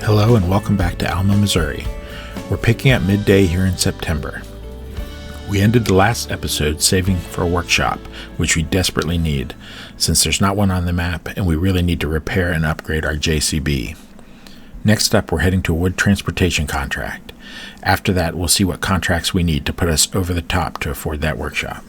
Hello and welcome back to Alma, Missouri. We're picking up midday here in September. We ended the last episode saving for a workshop, which we desperately need, since there's not one on the map and we really need to repair and upgrade our JCB. Next up, we're heading to a wood transportation contract. After that, we'll see what contracts we need to put us over the top to afford that workshop.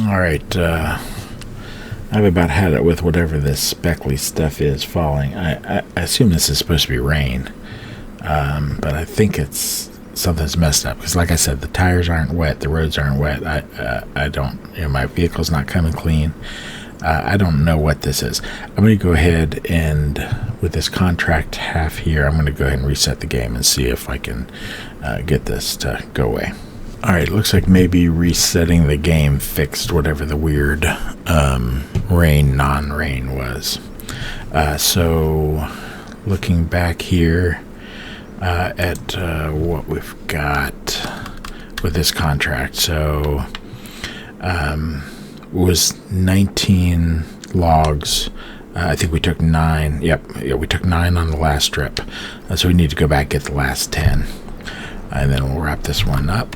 Alright, I've about had it with whatever this speckly stuff is falling. I assume this is supposed to be rain, but I think it's something's messed up, because like I said, the tires aren't wet, the roads aren't wet. I don't, my vehicle's not coming clean. I don't know what this is. I'm going to go ahead and, with this contract half here, I'm going to go ahead and reset the game and see if I can get this to go away. Alright, looks like maybe resetting the game fixed whatever the weird rain, non-rain was. So, looking back here at what we've got with this contract. So, was 19 logs. I think we took 9. Yeah, we took 9 on the last trip. So we need to go back and get the last 10. And then we'll wrap this one up.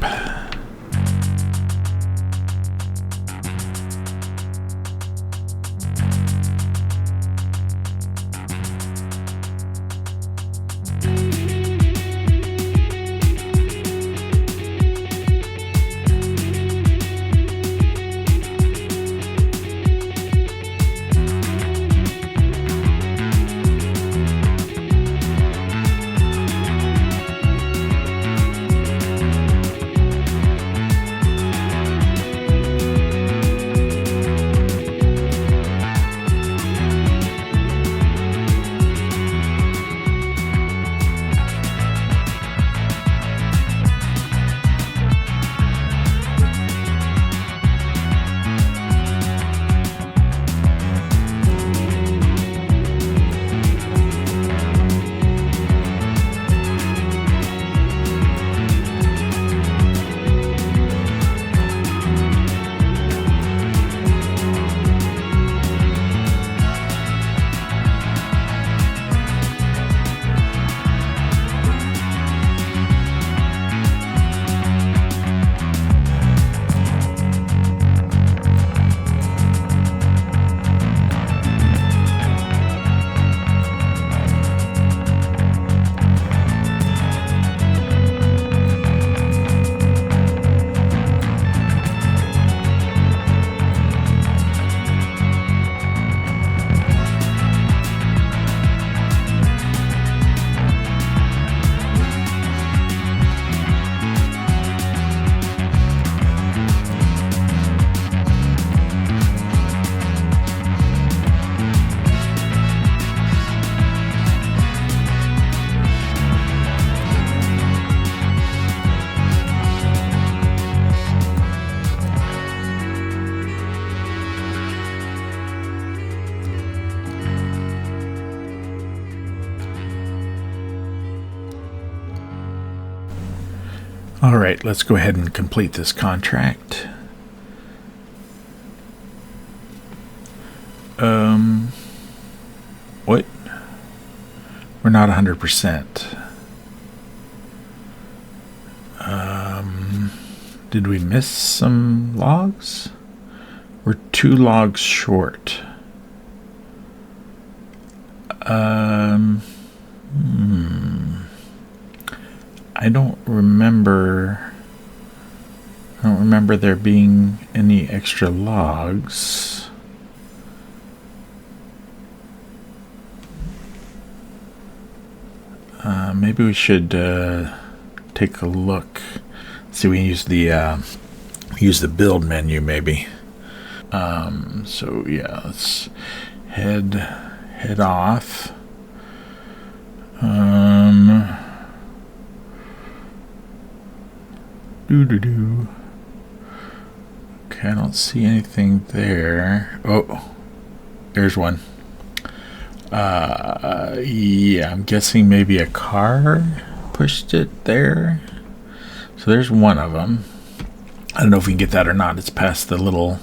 All right, let's go ahead and complete this contract. What? We're not 100%. Did we miss some logs? We're 2 logs short. I don't remember there being any extra logs. Maybe we should take a look. See, we use the build menu maybe. So yeah, let's head off. Okay, I don't see anything there. Oh, there's one. Yeah, I'm guessing maybe a car pushed it there. So there's one of them. I don't know if we can get that or not. It's past the little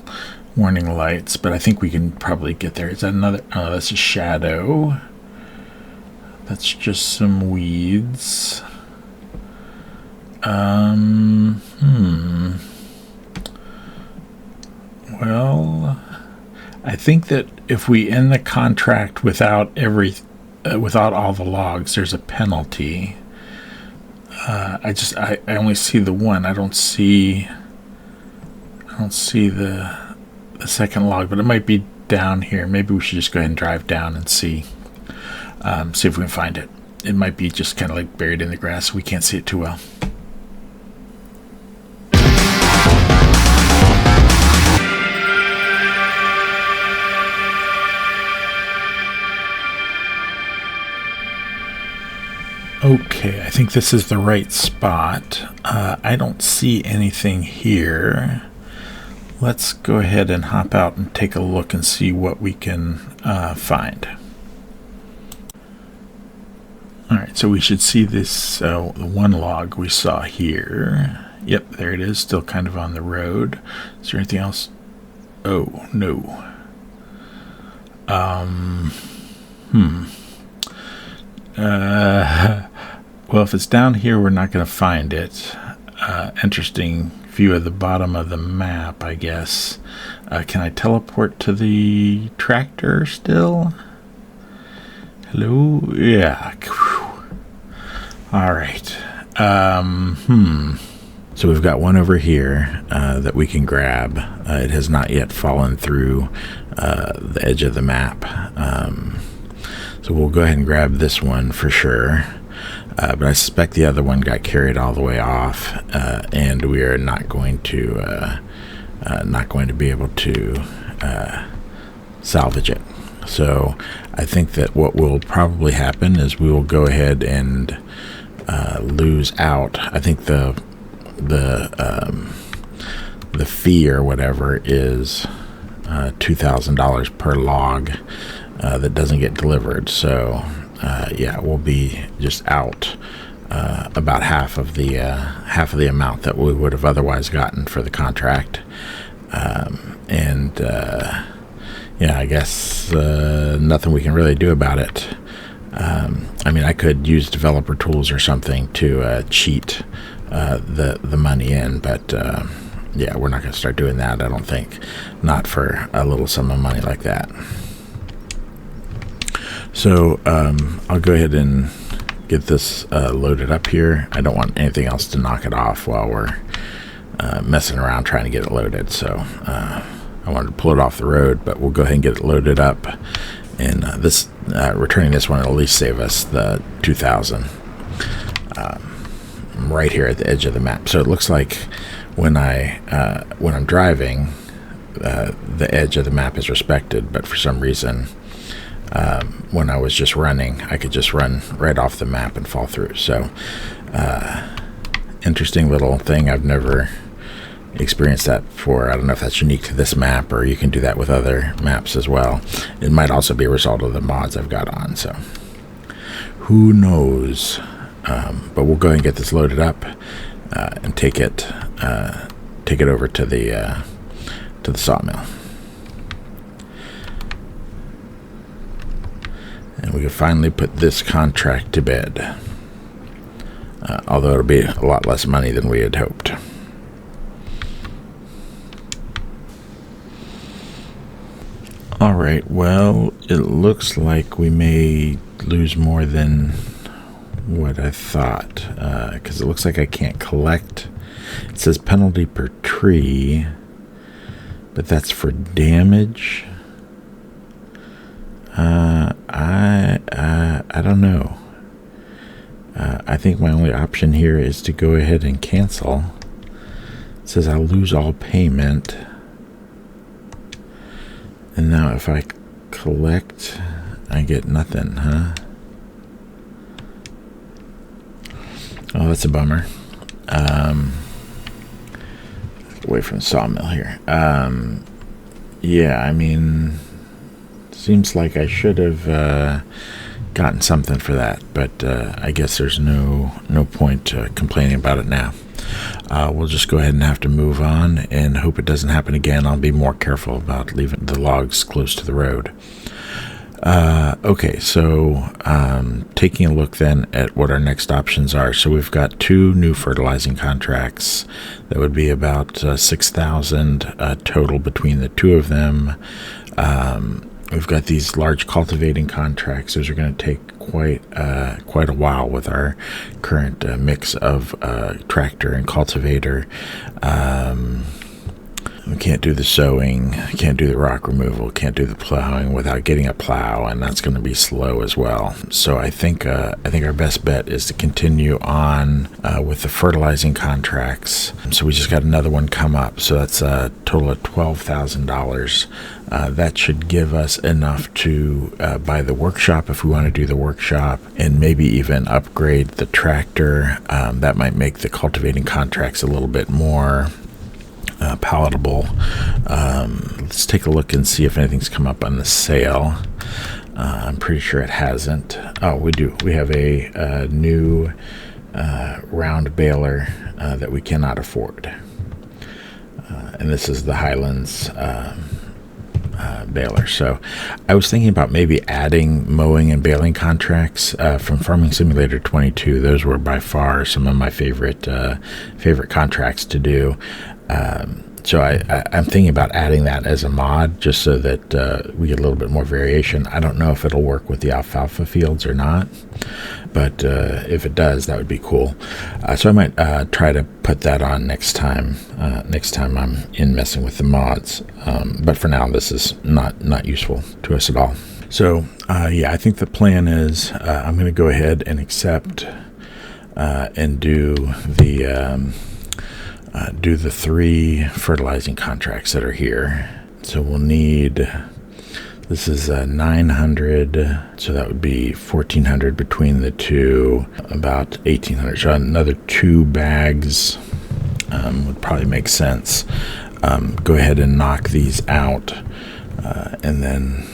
warning lights, but I think we can probably get there. Is that another? Oh, that's a shadow. That's just some weeds. Well, I think that if we end the contract without all the logs, there's a penalty. I only see the one. I don't see the second log, but it might be down here. Maybe we should just go ahead and drive down and see if we can find it. It might be just kind of like buried in the grass. We can't see it too well. Okay, I think this is the right spot. I don't see anything here. Let's go ahead and hop out and take a look and see what we can find. Alright, so we should see this the one log we saw here. Yep, there it is, still kind of on the road. Is there anything else? Oh, no. Well, if it's down here, we're not going to find it. Interesting view of the bottom of the map, I guess. Can I teleport to the tractor still? Hello? Yeah. Alright. So we've got one over here that we can grab. It has not yet fallen through the edge of the map. So we'll go ahead and grab this one for sure. But I suspect the other one got carried all the way off, and we are not going to be able to salvage it. So I think that what will probably happen is we will go ahead and lose out. I think the fee or whatever is $2,000 per log that doesn't get delivered. So yeah, we'll be just out about half of the amount that we would have otherwise gotten for the contract. Yeah, I guess nothing we can really do about it. I mean, I could use developer tools or something to cheat the money in, but yeah, we're not going to start doing that, I don't think. Not for a little sum of money like that. So I'll go ahead and get this loaded up here. I don't want anything else to knock it off while we're messing around trying to get it loaded. So I wanted to pull it off the road, but we'll go ahead and get it loaded up. And this returning this one will at least save us the 2,000 right here at the edge of the map. So it looks like when I'm driving, the edge of the map is respected, but for some reason, when I was just running, I could just run right off the map and fall through. So interesting little thing. I've never experienced that before. I don't know if that's unique to this map or you can do that with other maps as well. It might also be a result of the mods I've got on, so who knows. But we'll go ahead and get this loaded up. and take it over to the sawmill. And we can finally put this contract to bed. Although it'll be a lot less money than we had hoped. Alright, well, it looks like we may lose more than what I thought. Because it looks like I can't collect. It says penalty per tree. But that's for damage. I don't know. I think my only option here is to go ahead and cancel. It says I'll lose all payment. And now if I collect, I get nothing, huh? Oh, that's a bummer. Away from the sawmill here. Yeah, I mean, seems like I should have gotten something for that, but I guess there's no point complaining about it now. We'll just go ahead and have to move on and hope it doesn't happen again. I'll be more careful about leaving the logs close to the road. Okay, so taking a look then at what our next options are. So we've got 2 new fertilizing contracts. That would be about 6,000 total between the 2 of them. We've got these large cultivating contracts. Those are going to take quite a while with our current mix of tractor and cultivator. We can't do the sowing, can't do the rock removal, can't do the plowing without getting a plow, and that's going to be slow as well. So I think our best bet is to continue on with the fertilizing contracts. So we just got another one come up. So that's a total of $12,000. That should give us enough to buy the workshop if we want to do the workshop, and maybe even upgrade the tractor. That might make the cultivating contracts a little bit more palatable. Let's take a look and see if anything's come up on the sale. I'm pretty sure it hasn't. Oh, we do. We have a new round baler that we cannot afford. And this is the Highlands baler. So I was thinking about maybe adding mowing and baling contracts from Farming Simulator 22. Those were by far some of my favorite contracts to do. So I'm thinking about adding that as a mod just so that we get a little bit more variation. I don't know if it'll work with the alfalfa fields or not, but if it does, that would be cool. So I might try to put that on next time I'm in messing with the mods. But for now, this is not useful to us at all. So yeah, I think the plan is I'm going to go ahead and accept and do the 3 fertilizing contracts that are here. So we'll need, this is 900, so that would be 1,400 between the 2, about 1,800. So another 2 bags would probably make sense. Go ahead and knock these out, and then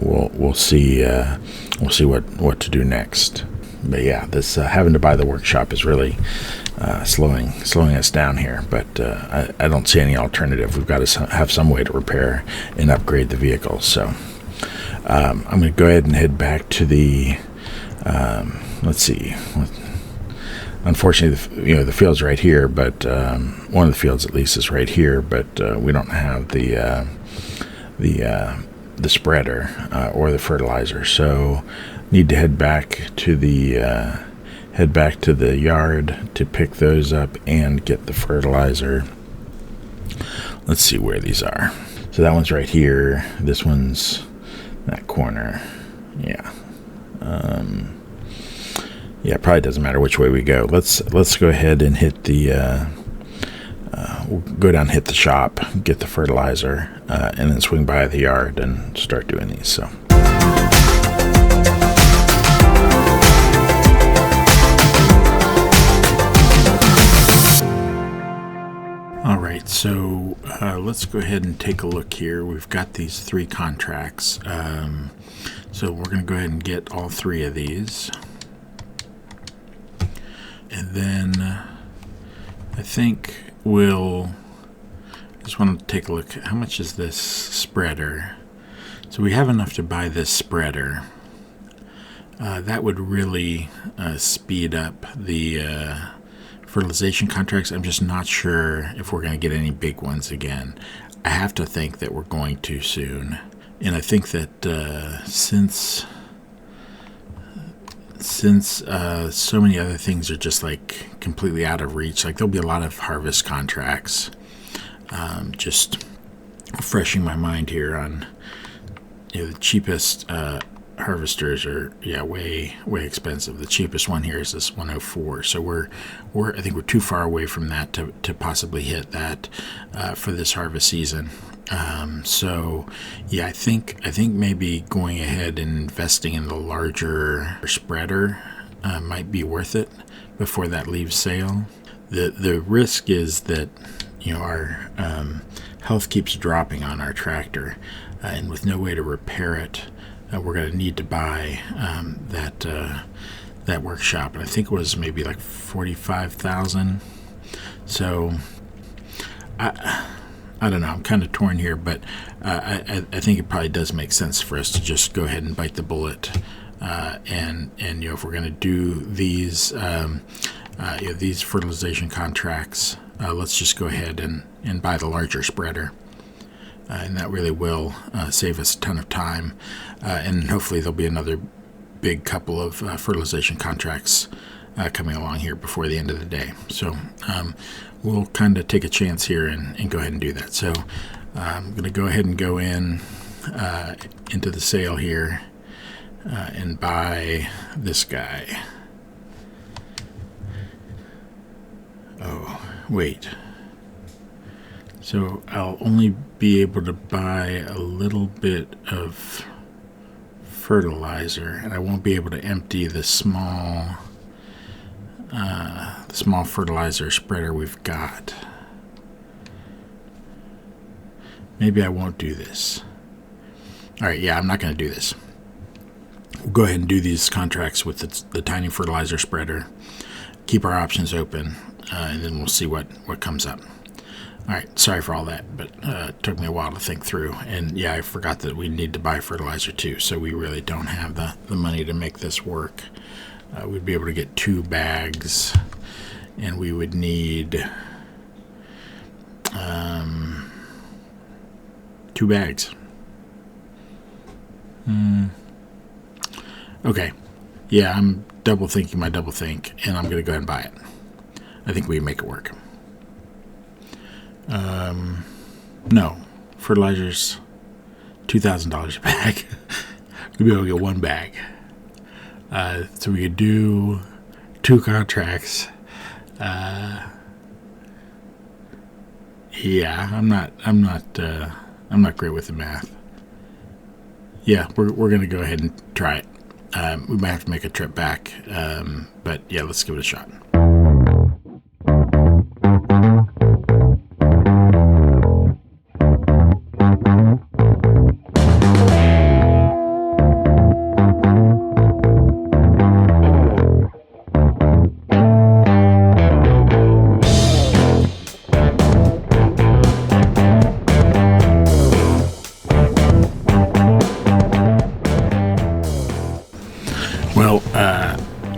we'll see what to do next. But yeah, this having to buy the workshop is really slowing us down here, but I don't see any alternative. We've got to have some way to repair and upgrade the vehicle. So I'm going to go ahead and head back to the let's see. Unfortunately, the field's right here, but one of the fields at least is right here, but we don't have the spreader or the fertilizer, so need to head back to the yard to pick those up and get the fertilizer. Let's see where these are. So that one's right here. This one's that corner. Yeah. Yeah, it probably doesn't matter which way we go. Let's go ahead and hit the we'll go down, hit the shop, get the fertilizer, and then swing by the yard and start doing these. So. All right, so let's go ahead and take a look here. We've got these 3 contracts. So we're going to go ahead and get all 3 of these. And then I think we'll just want to take a look. How much is this spreader? So we have enough to buy this spreader. That would really speed up the fertilization contracts. I'm just not sure if we're going to get any big ones again. I have to think that we're going to soon. And I think that since so many other things are just like completely out of reach, like there'll be a lot of harvest contracts. Just refreshing my mind here on, the cheapest harvesters are way expensive. The cheapest one here is this 104. So I think we're too far away from that to possibly hit that for this harvest season. So yeah, I think maybe going ahead and investing in the larger spreader might be worth it before that leaves sale. The risk is that our health keeps dropping on our tractor, and with no way to repair it, we're going to need to buy that workshop, and I think it was maybe like $45,000. So I don't know. I'm kind of torn here, but I think it probably does make sense for us to just go ahead and bite the bullet, and if we're going to do these these fertilization contracts, let's just go ahead and buy the larger spreader. And that really will save us a ton of time. And hopefully there'll be another big couple of fertilization contracts coming along here before the end of the day. So we'll kind of take a chance here and go ahead and do that. So I'm going to go ahead and go into the sale here and buy this guy. Oh, wait. So I'll only be able to buy a little bit of fertilizer, and I won't be able to empty the small fertilizer spreader we've got. Maybe I won't do this. All right, yeah, I'm not going to do this. We'll go ahead and do these contracts with the tiny fertilizer spreader, keep our options open, and then we'll see what comes up. All right, sorry for all that, but it took me a while to think through. And yeah, I forgot that we need to buy fertilizer too, so we really don't have the money to make this work. We'd be able to get 2 bags, and we would need 2 bags. Okay, yeah, I'm double thinking my double think, and I'm going to go ahead and buy it. I think we can make it work. No, fertilizer's $2,000 a bag. We'll be able to get 1 bag. So we could do 2 contracts. Yeah, I'm not great with the math. Yeah, we're gonna go ahead and try it. We might have to make a trip back, but yeah, let's give it a shot.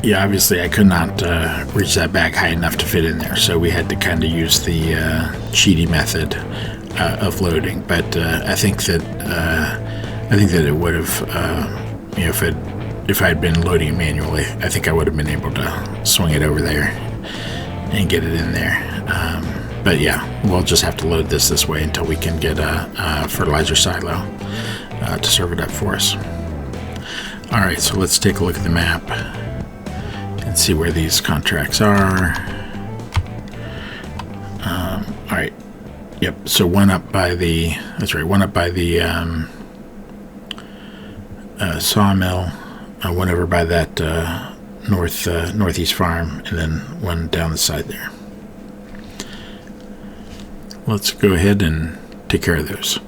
Yeah, obviously I could not reach that bag high enough to fit in there, so we had to kind of use the cheaty method of loading. But I think that it would have, if I had been loading it manually, I think I would have been able to swing it over there and get it in there. But yeah, we'll just have to load this way until we can get a fertilizer silo to serve it up for us. All right, so let's take a look at the map and see where these contracts are. All right. Yep. So one up by the sawmill, one over by that northeast farm, and then one down the side there. Let's go ahead and take care of those.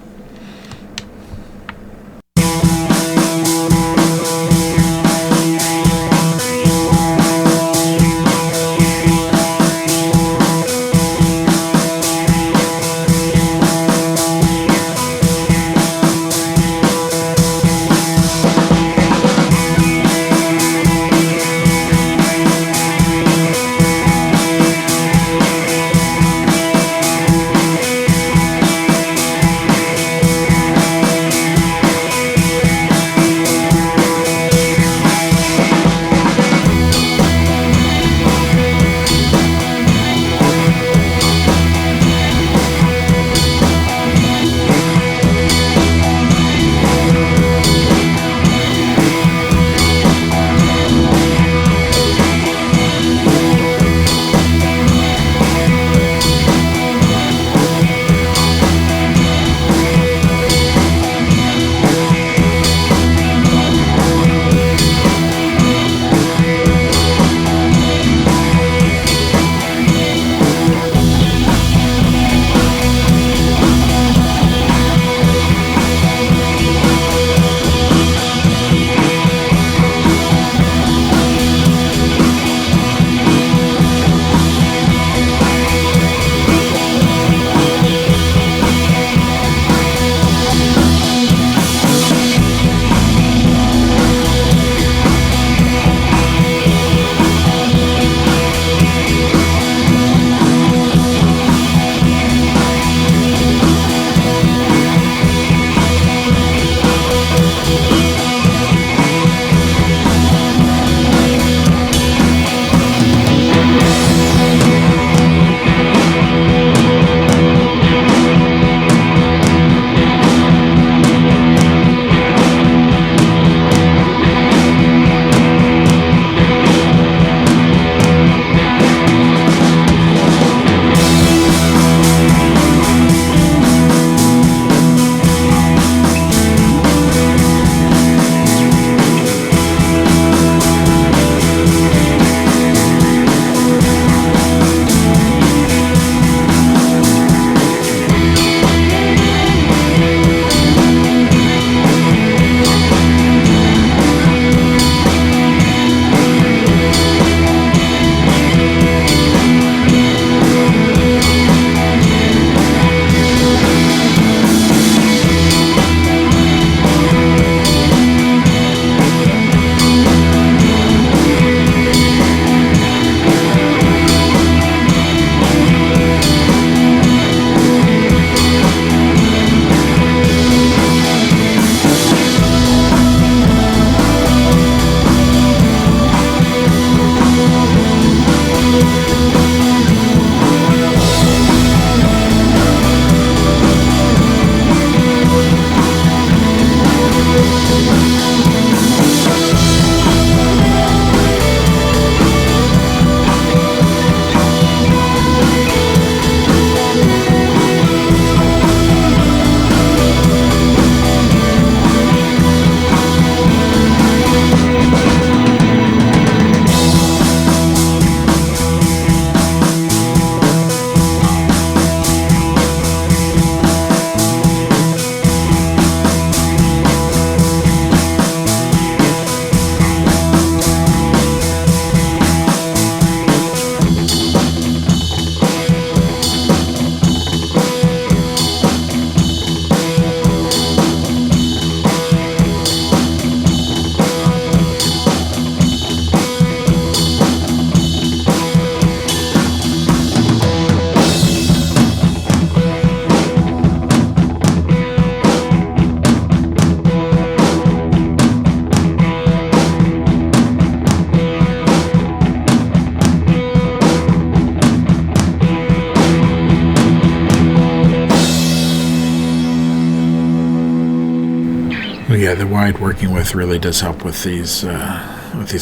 Yeah, the wide working with really does help with these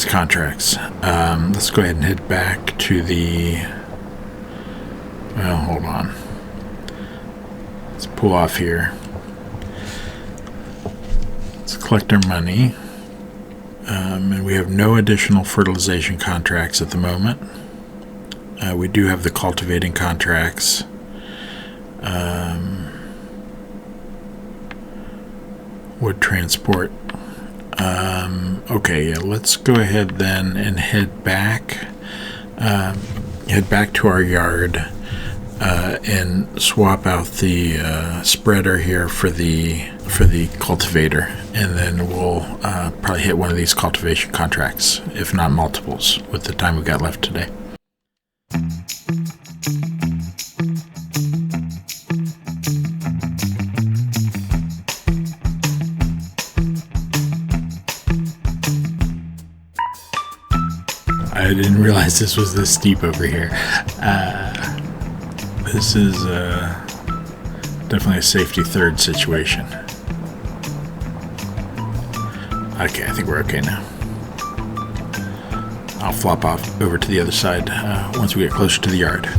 contracts. Let's go ahead and head back to the. Well, hold on. Let's pull off here. Let's collect our money. And we have no additional fertilization contracts at the moment. We do have the cultivating contracts. Wood transport. Okay, yeah, let's go ahead then and head back to our yard and swap out the spreader here for the cultivator, and then we'll probably hit one of these cultivation contracts, if not multiples, with the time we've got left today. I didn't realize this was this steep over here. This is definitely a safety third situation. Okay, I think we're okay now. I'll flop off over to the other side once we get closer to the yard.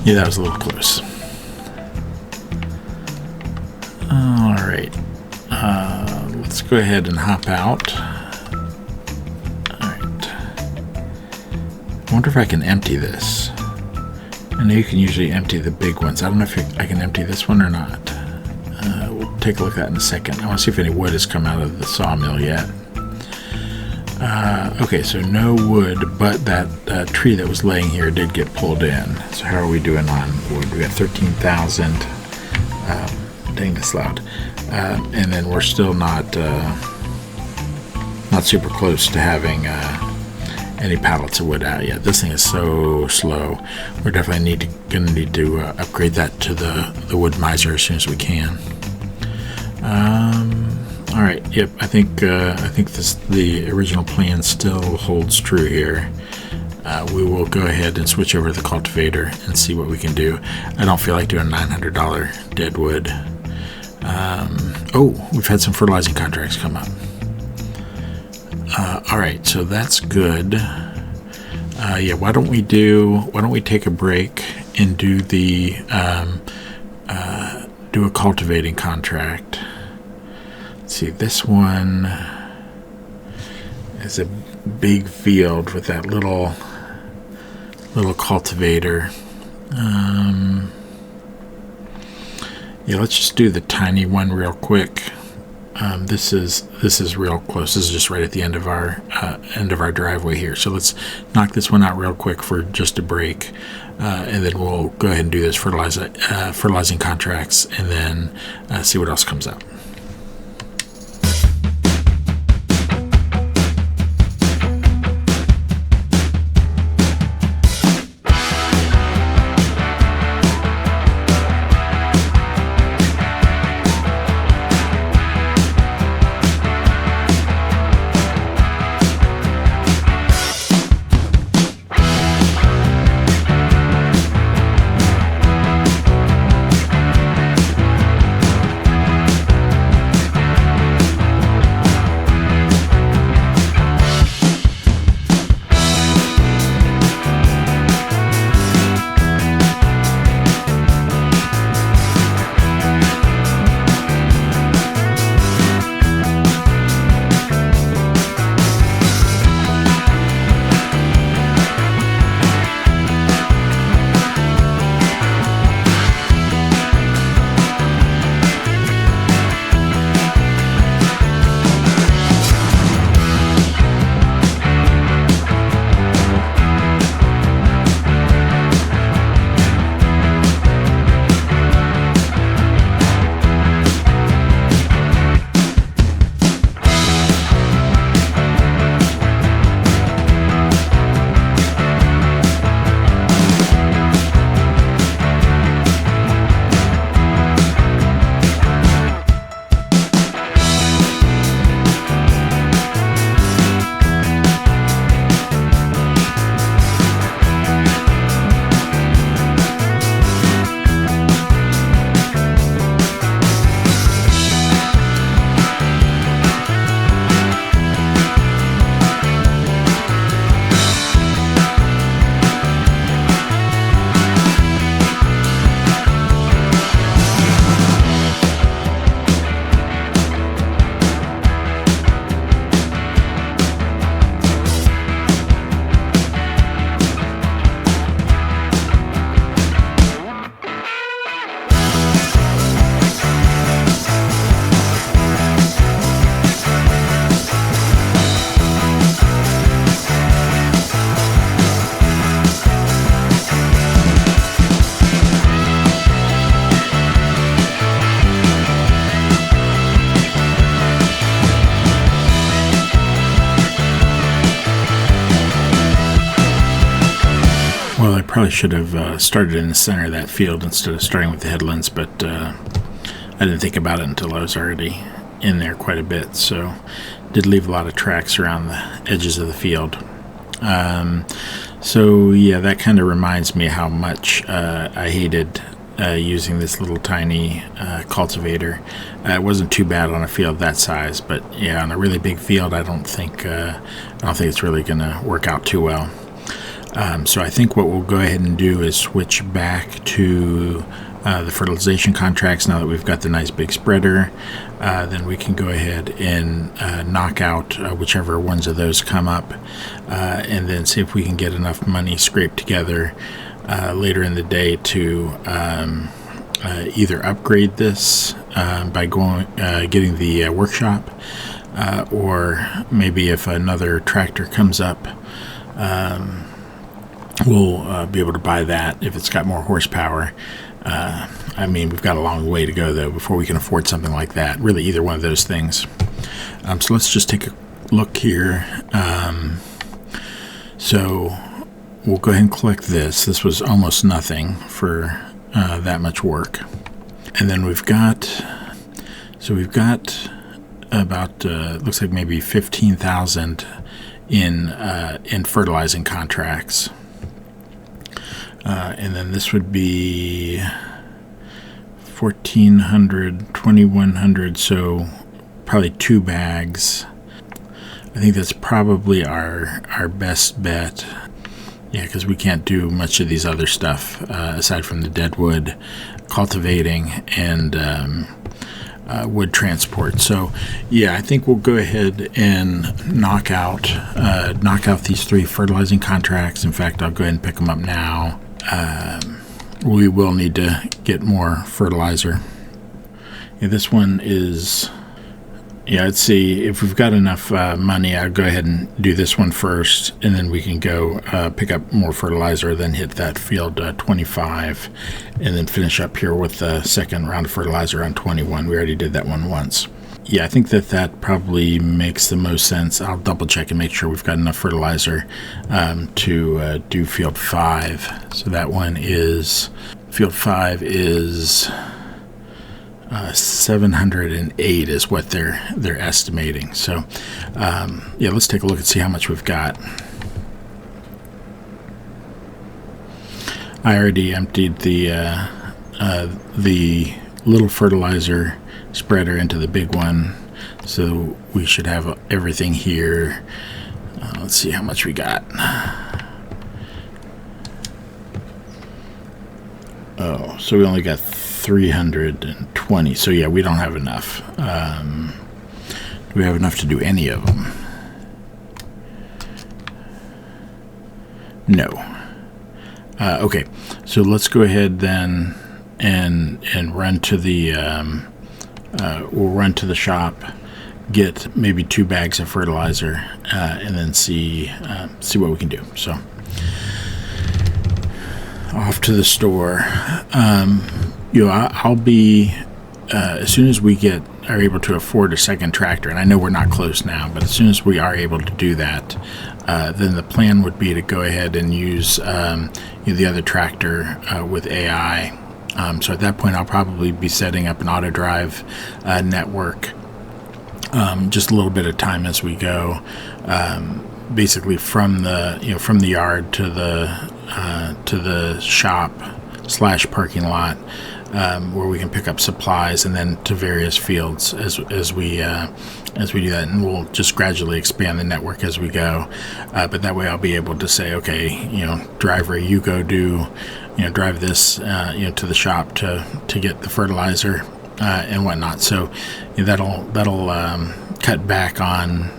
Yeah, that was a little close. All right. Let's go ahead and hop out. All right. I wonder if I can empty this. I know you can usually empty the big ones. I don't know if I can empty this one or not. We'll take a look at that in a second. I want to see if any wood has come out of the sawmill yet. Okay, so no wood, but that tree that was laying here did get pulled in. So how are we doing on wood? We got 13,000. Dang, that's loud. And then we're still not super close to having any pallets of wood out yet. This thing is so slow. We're definitely gonna need to upgrade that to the wood miser as soon as we can. All right. Yep. I think the original plan still holds true here. We will go ahead and switch over to the cultivator and see what we can do. I don't feel like doing $900 dead wood. Oh, we've had some fertilizing contracts come up. All right. So that's good. Yeah. Why don't we take a break and do a cultivating contract. See, this one is a big field with that little cultivator. Yeah, let's just do the tiny one real quick. This is real close. This is just right at the end of our driveway here. So let's knock this one out real quick for just a break, and then we'll go ahead and do this fertilizing contracts, and then see what else comes out. probably should have started in the center of that field instead of starting with the headlands, but I didn't think about it until I was already in there quite a bit. So did leave a lot of tracks around the edges of the field. So yeah, that kind of reminds me how much I hated using this little tiny cultivator. It wasn't too bad on a field that size, but yeah, on a really big field, I don't think it's really going to work out too well. So I think what we'll go ahead and do is switch back to the fertilization contracts. Now that we've got the nice big spreader, then we can go ahead and knock out whichever ones of those come up, and then see if we can get enough money scraped together later in the day to either upgrade this by getting the workshop, or maybe if another tractor comes up, we'll be able to buy that if it's got more horsepower. I mean, we've got a long way to go, though, before we can afford something like that. Really, either one of those things. So let's just take a look here. So we'll go ahead and collect this. This was almost nothing for that much work. And then we've got about, looks like maybe 15,000 in fertilizing contracts. And then this would be 1,400, 2,100, so probably 2 bags. I think that's probably our best bet. Yeah, because we can't do much of these other stuff aside from the deadwood, cultivating, and wood transport. So yeah, I think we'll go ahead and knock out these 3 fertilizing contracts. In fact, I'll go ahead and pick them up now. We will need to get more fertilizer. Yeah, this one is, yeah, let's see if we've got enough money. I'll go ahead and do this one first, and then we can go pick up more fertilizer, then hit that field 25, and then finish up here with the second round of fertilizer on 21. We already did that one once. Yeah, I think that probably makes the most sense. I'll double check and make sure we've got enough fertilizer to do field 5. So that one is, field 5 is 708 is what they're estimating. So yeah, let's take a look and see how much we've got. I already emptied the little fertilizer spreader into the big one, so we should have everything here. Let's see how much we got. Oh, so we only got 320. So yeah, we don't have enough. Do we have enough to do any of them? No. Okay, so let's go ahead then and run to the we'll run to the shop, get maybe 2 bags of fertilizer, and then see what we can do. So off to the store. I'll be as soon as we are able to afford a second tractor, and I know we're not close now, but as soon as we are able to do that, then the plan would be to go ahead and use the other tractor with AI. So at that point, I'll probably be setting up an AutoDrive network, just a little bit of time as we go, basically from the yard to the shop / parking lot, where we can pick up supplies, and then to various fields as we do that, and we'll just gradually expand the network as we go. But that way, I'll be able to say, okay, driver, you go do, drive this, to the shop to get the fertilizer and whatnot. So that'll cut back on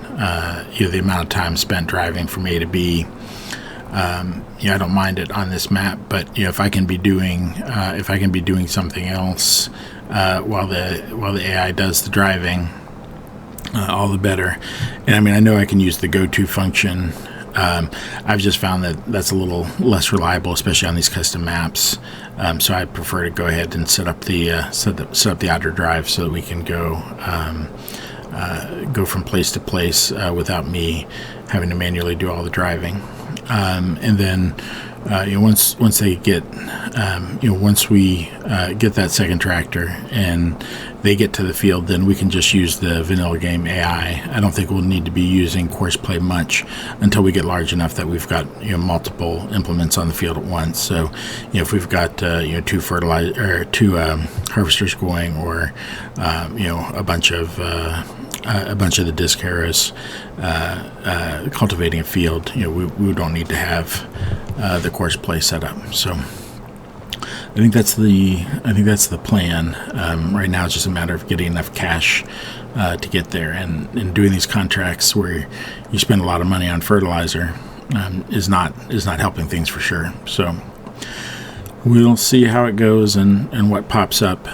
the amount of time spent driving from A to B. I don't mind it on this map, but if I can be doing something else while the AI does the driving, all the better. And I mean, I know I can use the go-to function. I've just found that that's a little less reliable, especially on these custom maps. So I prefer to go ahead and set up the AutoDrive so that we can go from place to place without me having to manually do all the driving. And then once they get, once we get that second tractor and they get to the field, then we can just use the vanilla game AI. I don't think we'll need to be using Courseplay much until we get large enough that we've got multiple implements on the field at once. So if we've got two harvesters going, or a bunch of the disc harrows cultivating a field, we don't need to have the Courseplay set up. So I think that's the plan. Right now, it's just a matter of getting enough cash to get there, and doing these contracts where you spend a lot of money on fertilizer is not helping things for sure. So we'll see how it goes and what pops up.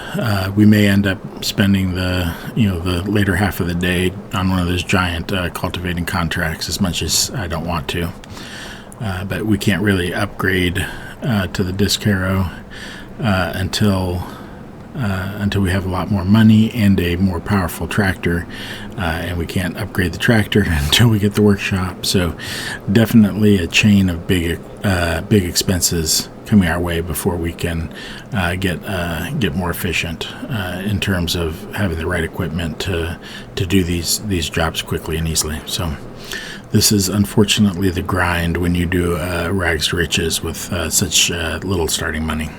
We may end up spending the later half of the day on one of those giant cultivating contracts, as much as I don't want to. But we can't really upgrade to the disc harrow until we have a lot more money and a more powerful tractor, and we can't upgrade the tractor until we get the workshop. So definitely a chain of big expenses coming our way before we can get more efficient in terms of having the right equipment to do these jobs quickly and easily. So this is unfortunately the grind when you do rags to riches with such little starting money.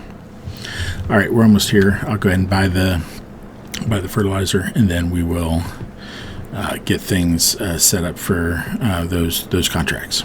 All right, we're almost here. I'll go ahead and buy the fertilizer, and then we will get things set up for those contracts.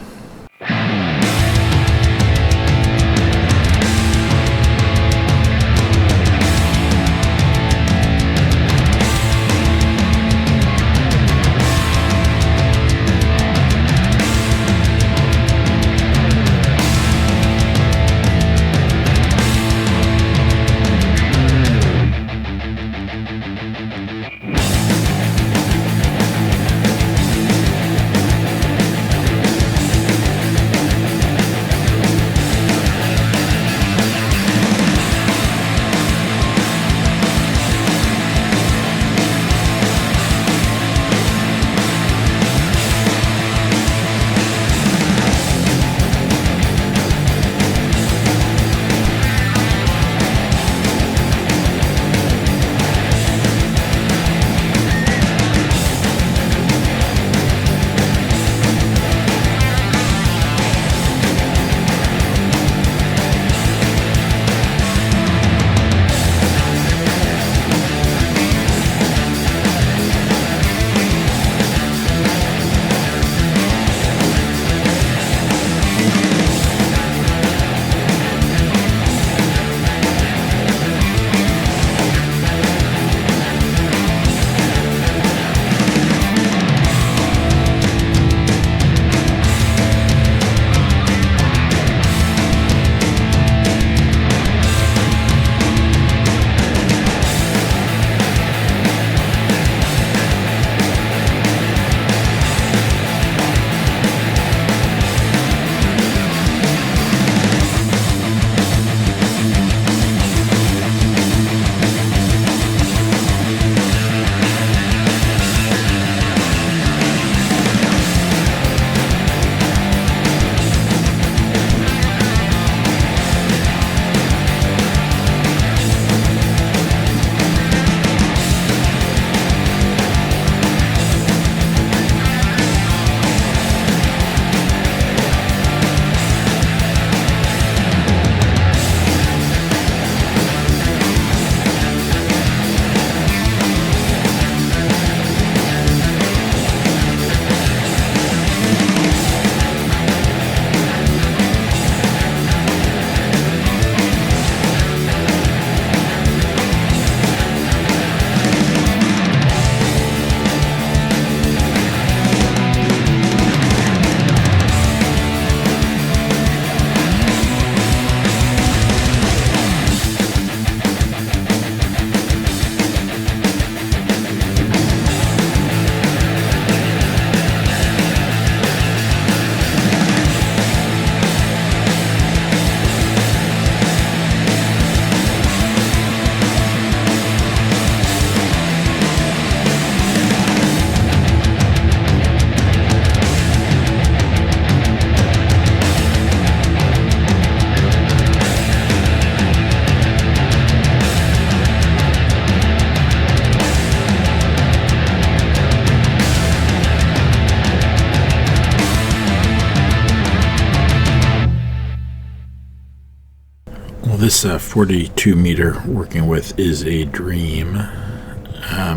this 42 meter working with is a dream.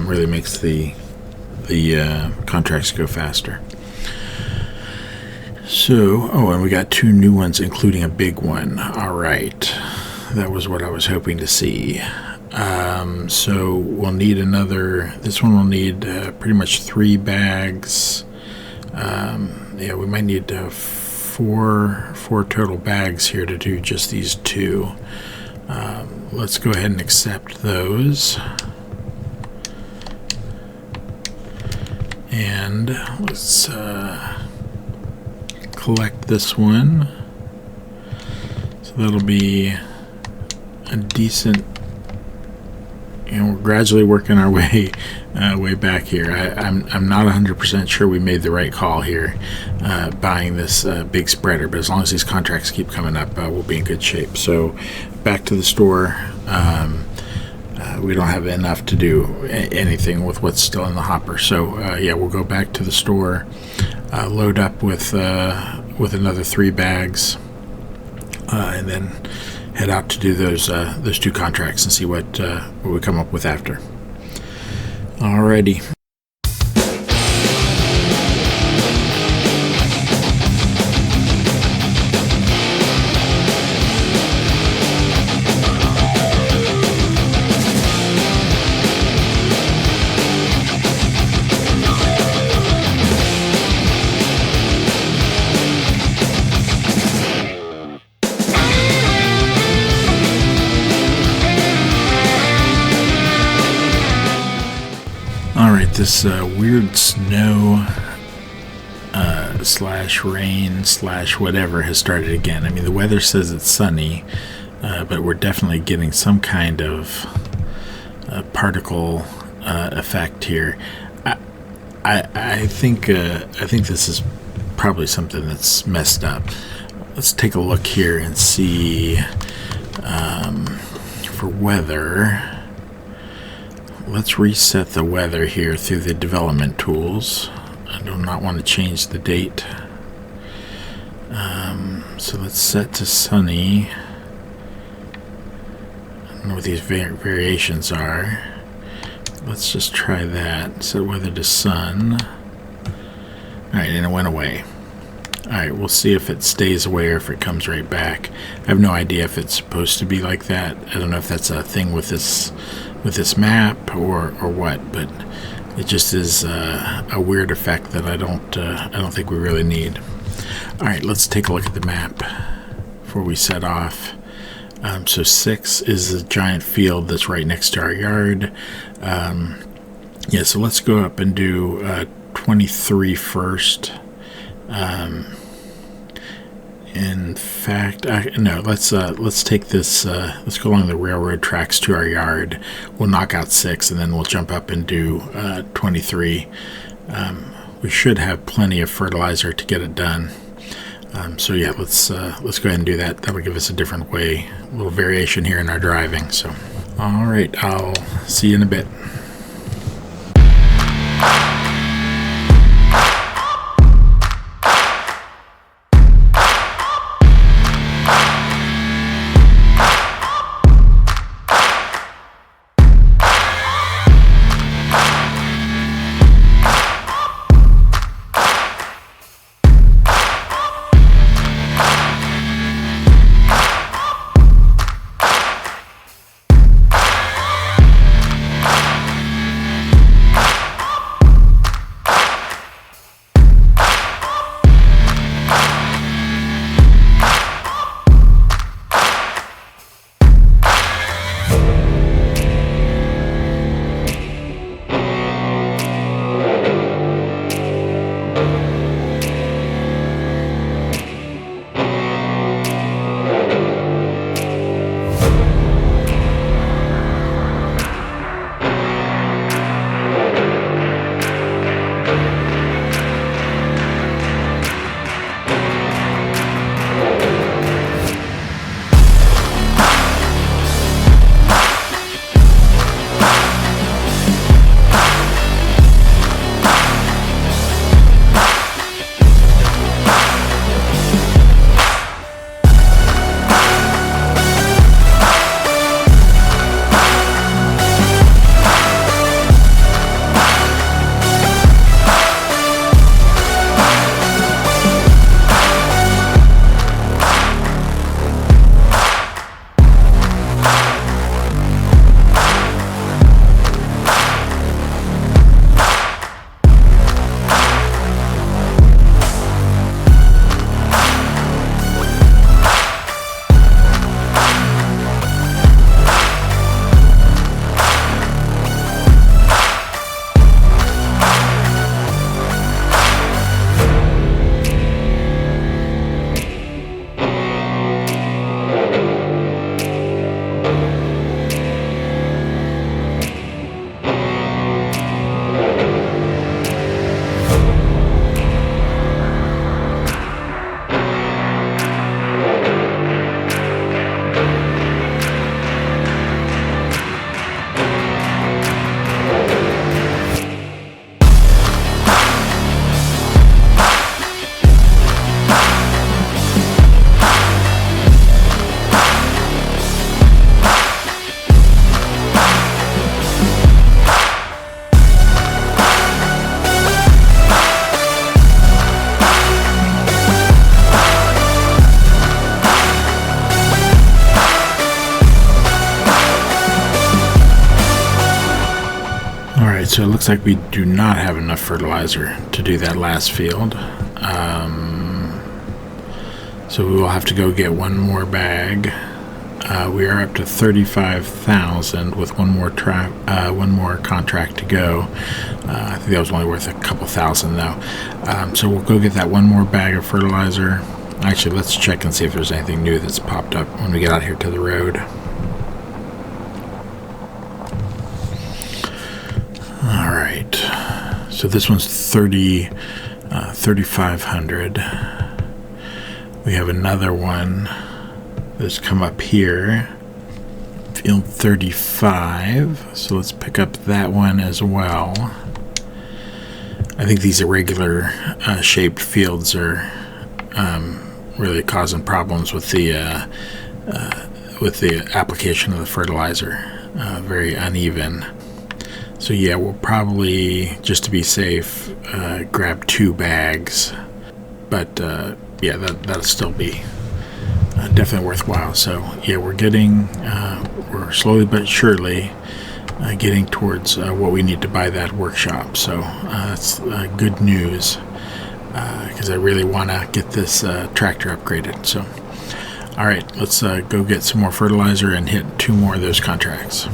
Really makes the contracts go faster. So, and we got 2 new ones, including a big one. All right, that was what I was hoping to see. So we'll need another. This one will need pretty much 3 bags. Yeah, we might need 4 total bags here to do just these 2. Let's go ahead and accept those. And let's collect this one. So that'll be a decent. And we're gradually working our way back here. I'm not 100% sure we made the right call here, buying this big spreader. But as long as these contracts keep coming up, we'll be in good shape. So back to the store. We don't have enough to do anything with what's still in the hopper. So yeah, we'll go back to the store, load up with another 3 bags, and then head out to do those 2 contracts and see what we come up with after. Alrighty. This weird snow slash rain slash whatever has started again. I mean, the weather says it's sunny, but we're definitely getting some kind of particle effect here. I think this is probably something that's messed up. Let's take a look here and see for weather. Let's reset the weather here through the development tools. I do not want to change the date. So let's set to sunny. I don't know what these variations are. Let's just try that. Set weather to sun. Alright, and it went away. Alright, we'll see if it stays away or if it comes right back. I have no idea if it's supposed to be like that. I don't know if that's a thing with this map or what, but it just is a weird effect that I don't think we really need. All right, let's take a look at the map before we set off. So 6 is a giant field that's right next to our yard. Yeah, so let's go up and do 23 first. In fact, no. Let's take this. Let's go along the railroad tracks to our yard. We'll knock out 6, and then we'll jump up and do 23. We should have plenty of fertilizer to get it done. So yeah, let's go ahead and do that. That'll give us a different way, a little variation here in our driving. So, all right, I'll see you in a bit. Alright, so it looks like we do not have enough fertilizer to do that last field. So we will have to go get one more bag. We are up to 35,000 with one more contract to go. I think that was only worth a couple thousand though. So we'll go get that one more bag of fertilizer. Actually, let's check and see if there's anything new that's popped up when we get out here to the road. All right. So this one's 3,500. We have another one that's come up here, field 35, so let's pick up that one as well. I think these irregular shaped fields are really causing problems with the application of the fertilizer. Very uneven. So yeah, we'll probably, just to be safe, grab 2 bags, but yeah, that'll still be definitely worthwhile. So yeah, we're slowly but surely getting towards what we need to buy that workshop. So that's good news, because I really want to get this tractor upgraded. So all right, let's go get some more fertilizer and hit 2 more of those contracts.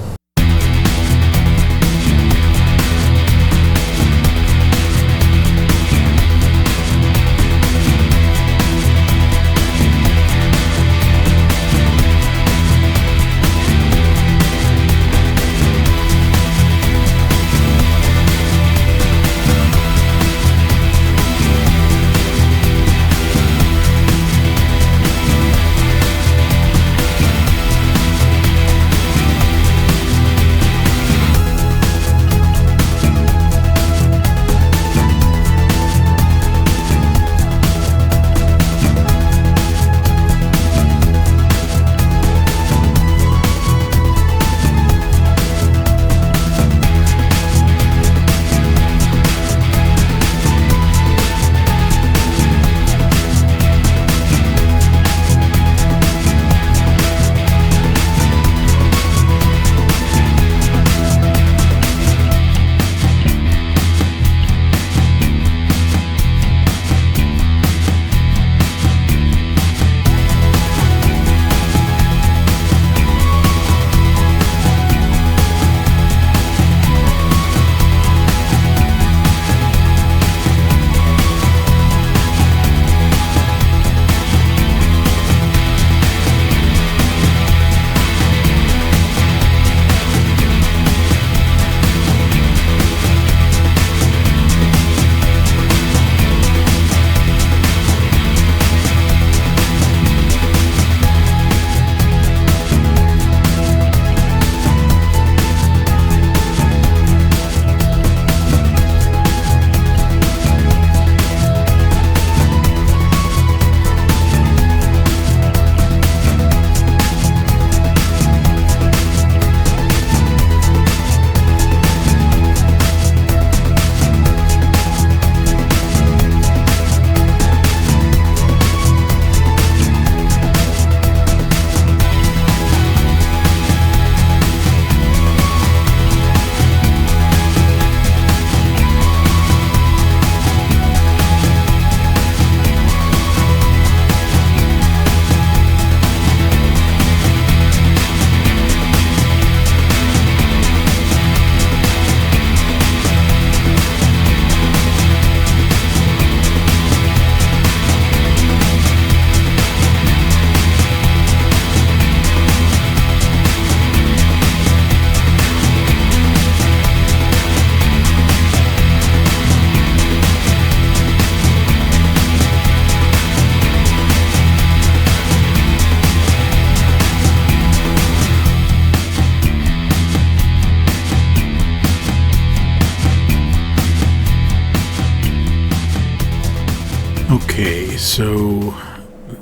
Okay, so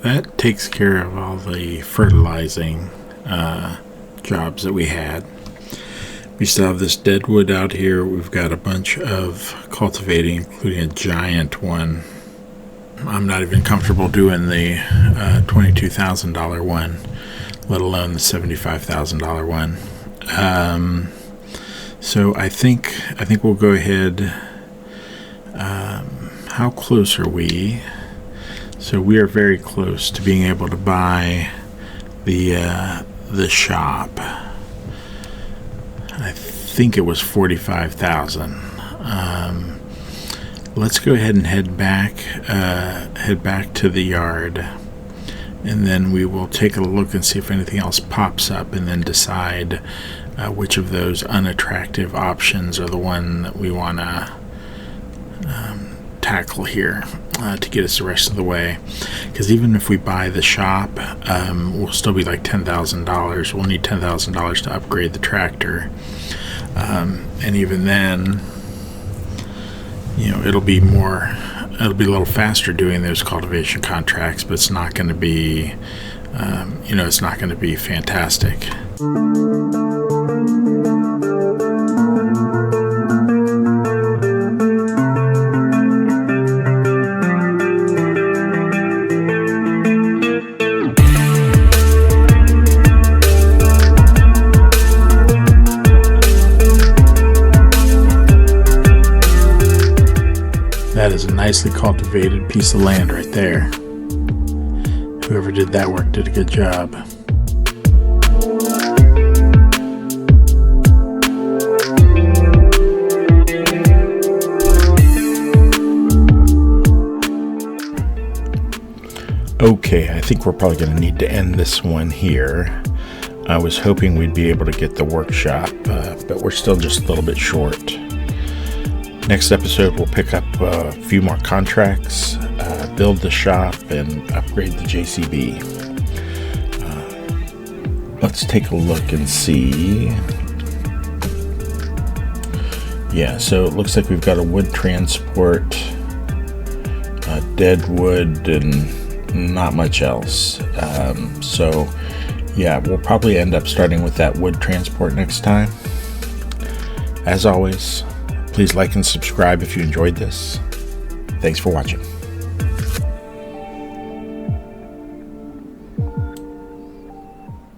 that takes care of all the fertilizing jobs that we had. We still have this dead wood out here. We've got a bunch of cultivating, including a giant one. I'm not even comfortable doing the $22,000 one, let alone the $75,000 one. So I think we'll go ahead. How close are we? So we are very close to being able to buy the shop. I think it was 45,000. Let's go ahead and head back to the yard, and then we will take a look and see if anything else pops up, and then decide which of those unattractive options are the one that we want to tackle here to get us the rest of the way. Because even if we buy the shop, we'll still be like $10,000. We'll need $10,000 to upgrade the tractor, and even then, it'll be a little faster doing those cultivation contracts, but it's not going to be it's not going to be fantastic. That is a nicely cultivated piece of land right there. Whoever did that work did a good job. Okay, I think we're probably going to need to end this one here. I was hoping we'd be able to get the workshop, but we're still just a little bit short. Next episode, we'll pick up a few more contracts, build the shop, and upgrade the JCB. Let's take a look and see. Yeah, so it looks like we've got a wood transport, dead wood, and not much else. So yeah, we'll probably end up starting with that wood transport next time. As always, please like and subscribe if you enjoyed this. Thanks for watching.